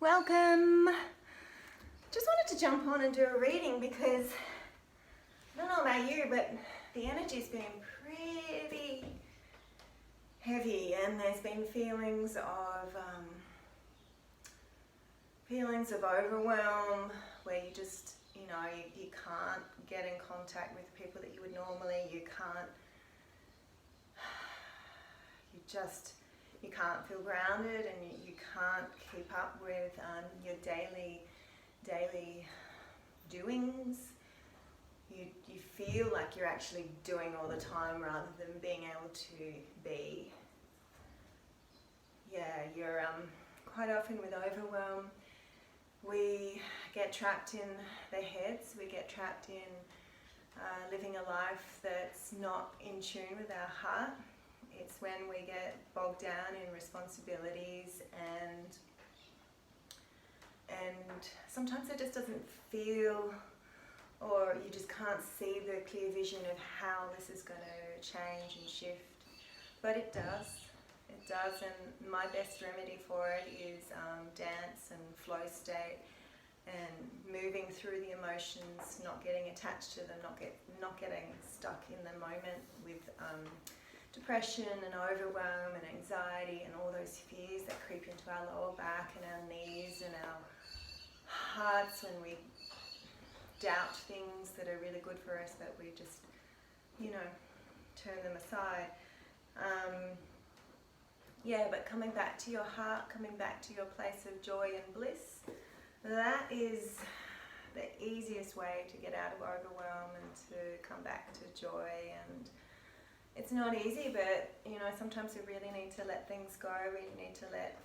Welcome! Just wanted to jump on and do a reading because I don't know about you, but the energy's been pretty heavy and there's been feelings of overwhelm where you just, you can't get in contact with people that you would normally, you can't feel grounded and you can't keep up with your daily doings. You feel like you're actually doing all the time rather than being able to be. Yeah, you're quite often with overwhelm, we get trapped in the heads, we get trapped in living a life that's not in tune with our heart. It's when we get bogged down in responsibilities and sometimes it just doesn't feel, or you just can't see the clear vision of how this is going to change and shift. But it does, and my best remedy for it is dance and flow state and moving through the emotions, not getting attached to them, not getting stuck in the moment with depression and overwhelm and anxiety and all those fears that creep into our lower back and our knees and our hearts when we doubt things that are really good for us, but we just, turn them aside. But coming back to your heart, coming back to your place of joy and bliss, that is the easiest way to get out of overwhelm and to come back to joy. And it's not easy, but sometimes we really need to let things go. We need to let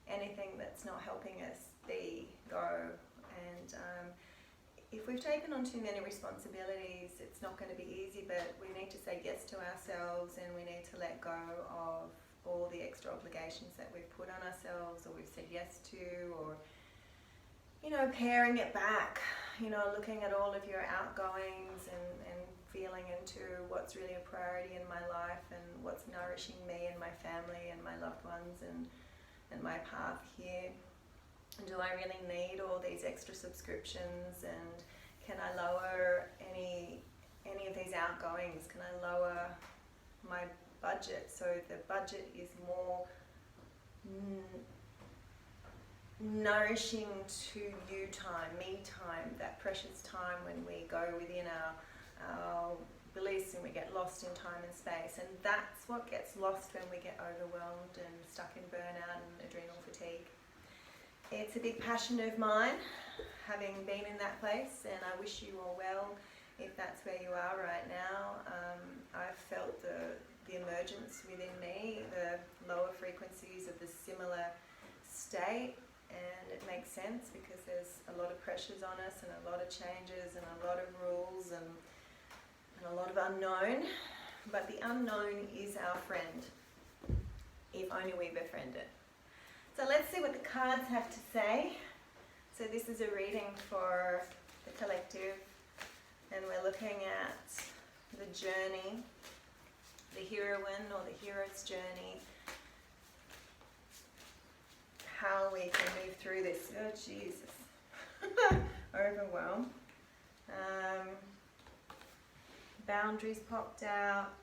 anything that's not helping us be go. And if we've taken on too many responsibilities, it's not going to be easy, but we need to say yes to ourselves and we need to let go of all the extra obligations that we've put on ourselves or we've said yes to, or paring it back, looking at all of your outgoings and feeling into what's really a priority in my life and what's nourishing me and my family and my loved ones and my path here. Do I really need all these extra subscriptions, and can I lower any of these outgoings? Can I lower my budget so the budget is more nourishing to you time, me time, that precious time when we go within our beliefs and we get lost in time and space. And that's what gets lost when we get overwhelmed and stuck in burnout and adrenal fatigue. It's a big passion of mine, having been in that place, and I wish you all well if that's where you are right now. I've felt the emergence within me, the lower frequencies of the similar state, and it makes sense because there's a lot of pressures on us and a lot of changes and a lot of rules and a lot of unknown. But the unknown is our friend, if only we befriend it. So let's see what the cards have to say. So this is a reading for the collective, and we're looking at the journey, the heroine or the hero's journey, how we can move through this. Oh, Jesus. Overwhelm. Boundaries popped out.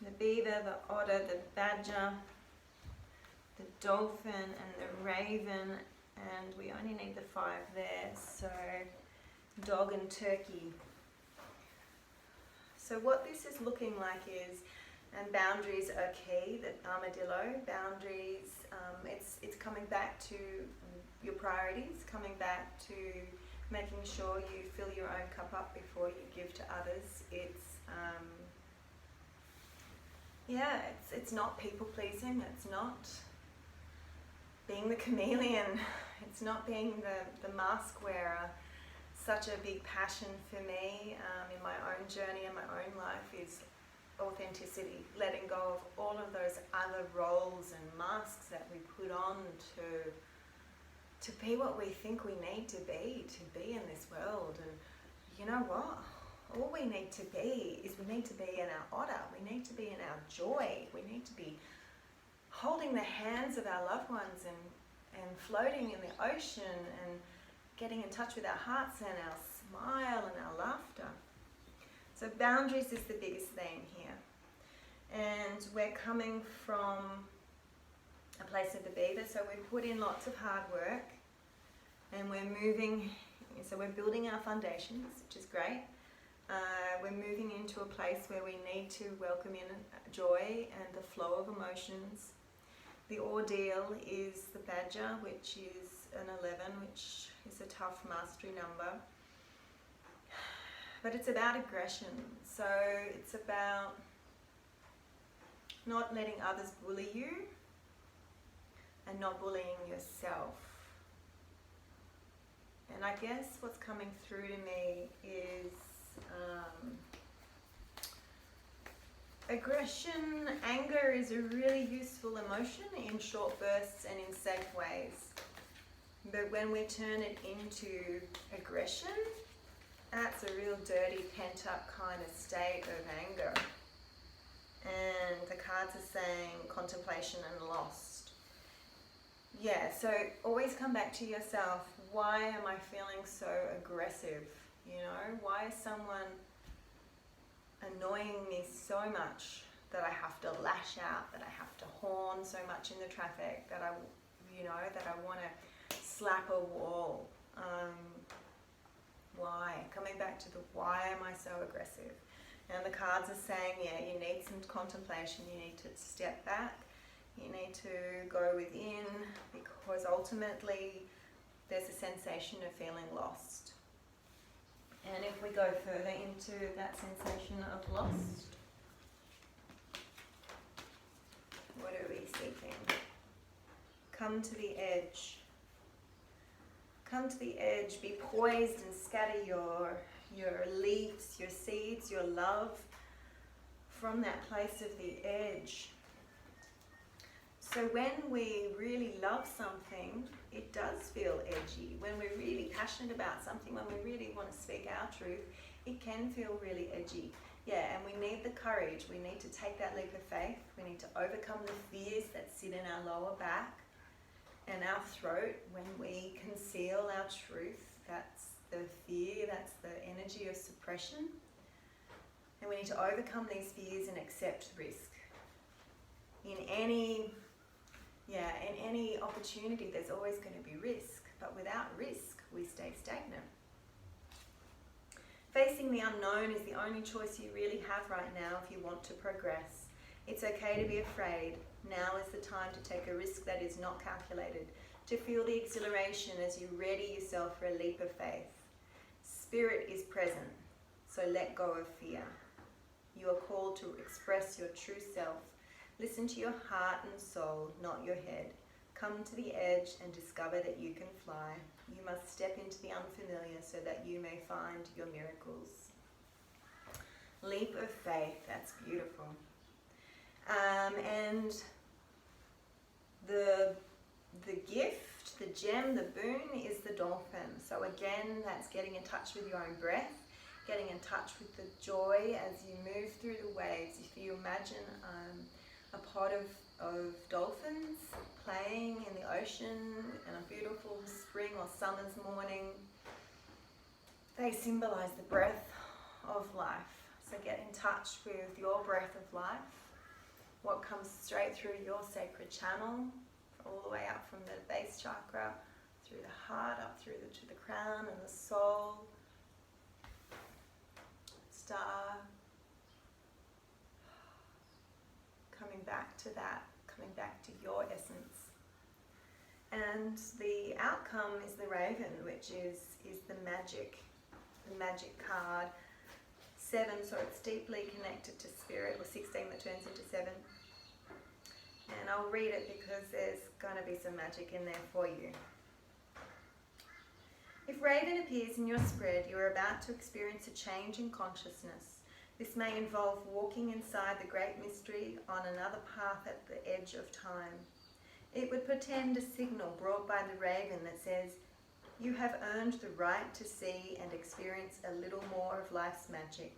The beaver, the otter, the badger, the dolphin and the raven, and we only need the 5 there, so dog and turkey. So what this is looking like is, and boundaries are key, the armadillo, boundaries, it's coming back to your priorities, coming back to making sure you fill your own cup up before you give to others. It's not people pleasing, it's not being the chameleon, it's not being the mask wearer. Such a big passion for me in my own journey and my own life is authenticity, letting go of all of those other roles and masks that we put on to be what we think we need to be in this world. And you know what? All we need to be is we need to be in our otter, we need to be in our joy, we need to be holding the hands of our loved ones and floating in the ocean and getting in touch with our hearts and our smile and our laughter. So boundaries is the biggest theme here. And we're coming from a place of the beaver, so we've put in lots of hard work and we're moving, so we're building our foundations, which is great. We're moving into a place where we need to welcome in joy and the flow of emotions. The ordeal is the badger, which is an 11, which is a tough mastery number. But it's about aggression, so it's about not letting others bully you and not bullying yourself. And I guess what's coming through to me is aggression. Anger is a really useful emotion in short bursts and in safe ways. But when we turn it into aggression, that's a real dirty, pent-up kind of state of anger. And the cards are saying contemplation and lost. Yeah, so always come back to yourself. Why am I feeling so aggressive? You know, why is someone annoying me so much that I have to lash out, that I have to horn so much in the traffic, that I want to slap a wall? Why? Coming back to the why am I so aggressive? And the cards are saying, yeah, you need some contemplation, you need to step back, you need to go within, because ultimately there's a sensation of feeling lost. And if we go further into that sensation of lost, what are we seeking? Come to the edge. Come to the edge, be poised and scatter your leaves, your seeds, your love from that place of the edge. So when we really love something, it does feel edgy. When we're really passionate about something, when we really want to speak our truth, it can feel really edgy. Yeah, and we need the courage. We need to take that leap of faith. We need to overcome the fears that sit in our lower back and our throat when we conceal our truth. That's the fear, that's the energy of suppression. And we need to overcome these fears and accept risk. In any opportunity, there's always going to be risk, but without risk, we stay stagnant. Facing the unknown is the only choice you really have right now if you want to progress. It's okay to be afraid. Now is the time to take a risk that is not calculated, to feel the exhilaration as you ready yourself for a leap of faith. Spirit is present, so let go of fear. You are called to express your true self. Listen to your heart and soul, not your head. Come to the edge and discover that you can fly. You must step into the unfamiliar so that you may find your miracles. Leap of faith, that's beautiful. And the gift, the gem, the boon is the dolphin. So again, that's getting in touch with your own breath, getting in touch with the joy as you move through the waves. If you imagine a pod of dolphins playing in the ocean in a beautiful spring or summer's morning, they symbolize the breath of life. So get in touch with your breath of life, what comes straight through your sacred channel, all the way up from the base chakra, through the heart, up through to the crown and the soul. Star. Coming back to that, coming back to your essence. And the outcome is the raven, which is the magic card. 7, so it's deeply connected to spirit, or 16 that turns into 7. And I'll read it because there's going to be some magic in there for you. If raven appears in your spread, you are about to experience a change in consciousness. This may involve walking inside the great mystery on another path at the edge of time. It would portend a signal brought by the raven that says, you have earned the right to see and experience a little more of life's magic.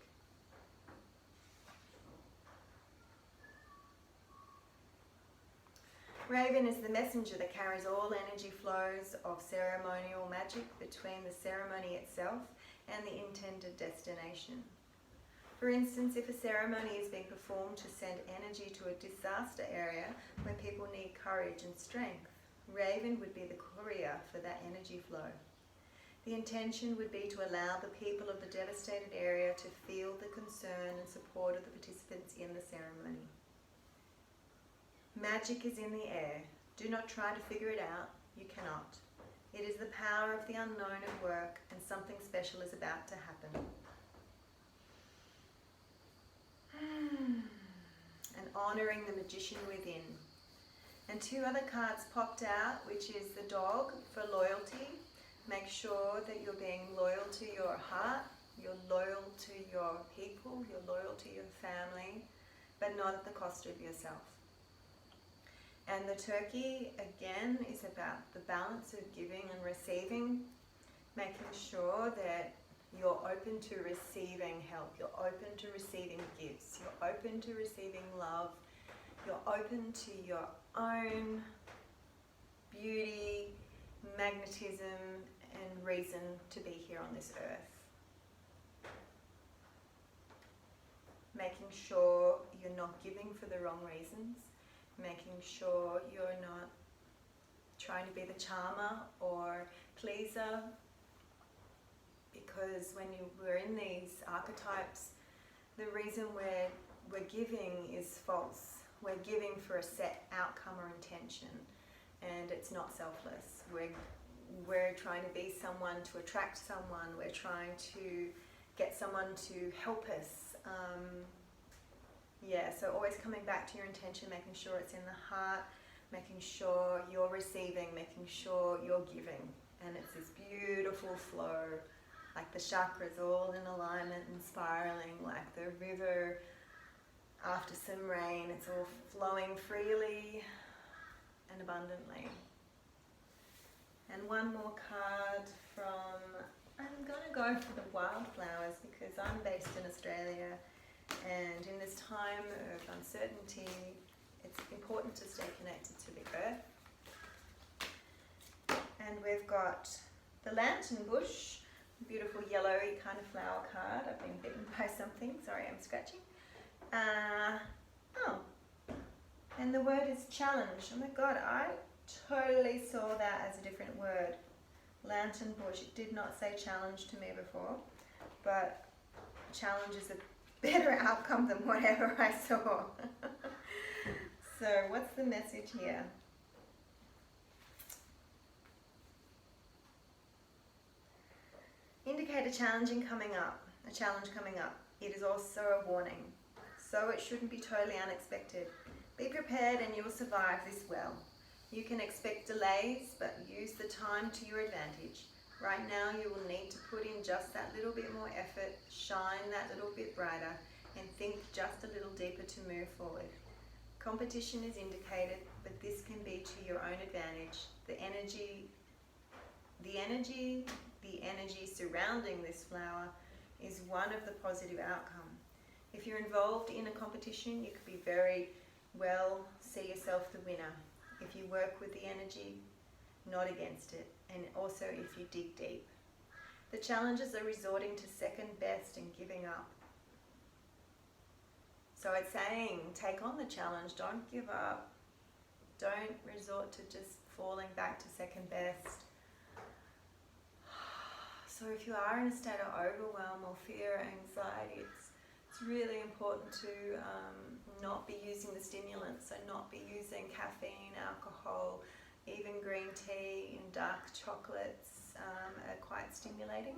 Raven is the messenger that carries all energy flows of ceremonial magic between the ceremony itself and the intended destination. For instance, if a ceremony is being performed to send energy to a disaster area where people need courage and strength, Raven would be the courier for that energy flow. The intention would be to allow the people of the devastated area to feel the concern and support of the participants in the ceremony. Magic is in the air. Do not try to figure it out. You cannot. It is the power of the unknown at work, and something special is about to happen. And honouring the magician within. And two other cards popped out, which is the dog for loyalty. Make sure that you're being loyal to your heart, you're loyal to your people, you're loyal to your family, but not at the cost of yourself. And the turkey, again, is about the balance of giving and receiving, making sure that you're open to receiving help, you're open to receiving gifts, you're open to receiving love, you're open to your own beauty, magnetism, and reason to be here on this earth. Making sure you're not giving for the wrong reasons, making sure you're not trying to be the charmer or pleaser, because when we're in these archetypes, the reason we're giving is false. We're giving for a set outcome or intention, and it's not selfless. We're trying to be someone to attract someone. We're trying to get someone to help us. So always coming back to your intention, making sure it's in the heart, making sure you're receiving, making sure you're giving. And it's this beautiful flow, like the chakras all in alignment and spiraling, like the river after some rain. It's all flowing freely and abundantly. And one more card from, I'm going to go for the wildflowers because I'm based in Australia, and in this time of uncertainty, it's important to stay connected to the earth. And we've got the lantern bush, beautiful yellowy kind of flower card. I've been bitten by something, sorry I'm scratching. And the word is challenge. Oh my god, I totally saw that as a different word. Lantern bush. It did not say challenge to me before, but challenge is a better outcome than whatever I saw. So what's the message here? Indicate a challenge coming up. It is also a warning. So it shouldn't be totally unexpected. Be prepared and you will survive this well. You can expect delays, but use the time to your advantage. Right now you will need to put in just that little bit more effort, shine that little bit brighter, and think just a little deeper to move forward. Competition is indicated, but this can be to your own advantage. The energy surrounding this flower is one of the positive outcome. If you're involved in a competition, you could be very well see yourself the winner. If you work with the energy, not against it, and also if you dig deep. The challenges are resorting to second best and giving up. So it's saying, take on the challenge, don't give up, don't resort to just falling back to second best. So if you are in a state of overwhelm or fear or anxiety, it's really important to not be using the stimulants, so not be using caffeine, alcohol, even green tea and dark chocolates are quite stimulating.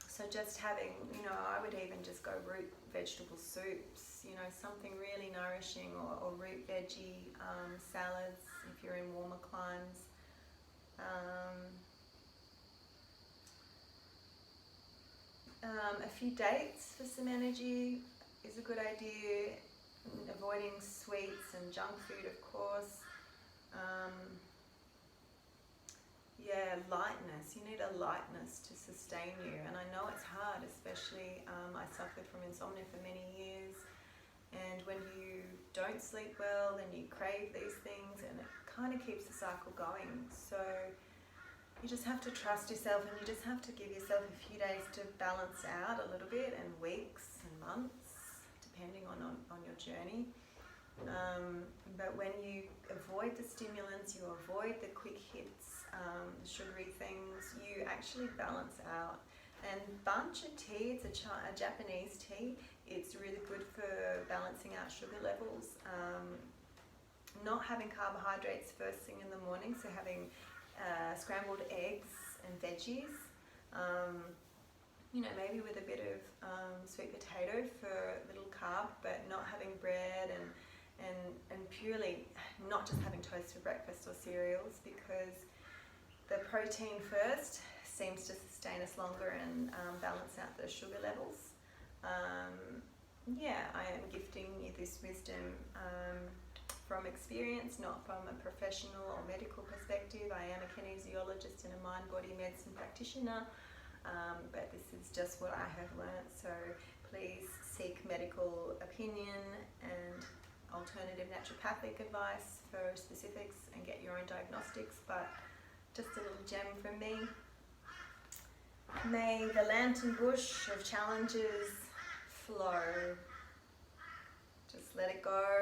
So just having, I would even just go root vegetable soups, something really nourishing, or root veggie salads if you're in warmer climes. A few dates for some energy is a good idea. Avoiding sweets and junk food, of course. Lightness. You need a lightness to sustain you. And I know it's hard, especially I suffered from insomnia for many years. And when you don't sleep well, then you crave these things. kind of keeps the cycle going. So you just have to trust yourself, and you just have to give yourself a few days to balance out a little bit, and weeks and months, depending on your journey. But when you avoid the stimulants, you avoid the quick hits, the sugary things, you actually balance out. And bancha tea, it's a Japanese tea. It's really good for balancing out sugar levels. Not having carbohydrates first thing in the morning, so having scrambled eggs and veggies, maybe with a bit of sweet potato for a little carb, but not having bread, and purely not just having toast for breakfast or cereals, because the protein first seems to sustain us longer and balance out the sugar levels. I am gifting you this wisdom from experience, not from a professional or medical perspective. I am a kinesiologist and a mind-body medicine practitioner, but this is just what I have learnt. So please seek medical opinion and alternative naturopathic advice for specifics, and get your own diagnostics. But just a little gem from me. May the lantern bush of challenges flow. Just let it go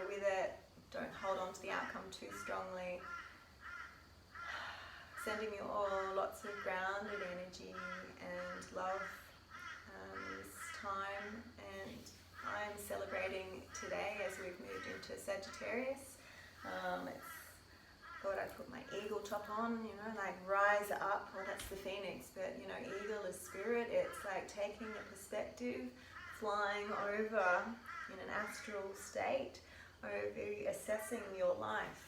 with it. Don't hold on to the outcome too strongly. Sending you all lots of grounded energy and love this time. And I'm celebrating today as we've moved into Sagittarius. Thought I'd put my eagle top on, like rise up. Well, that's the phoenix, but eagle is spirit. It's like taking a perspective, flying over in an astral state, over assessing your life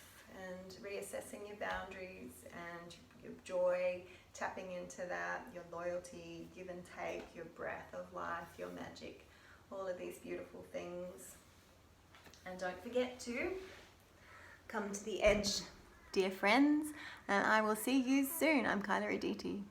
and reassessing your boundaries and your joy, tapping into that, your loyalty, give and take, your breath of life, your magic, all of these beautiful things. And don't forget to come to the edge, dear friends, and I will see you soon. I'm Kyla Raditi.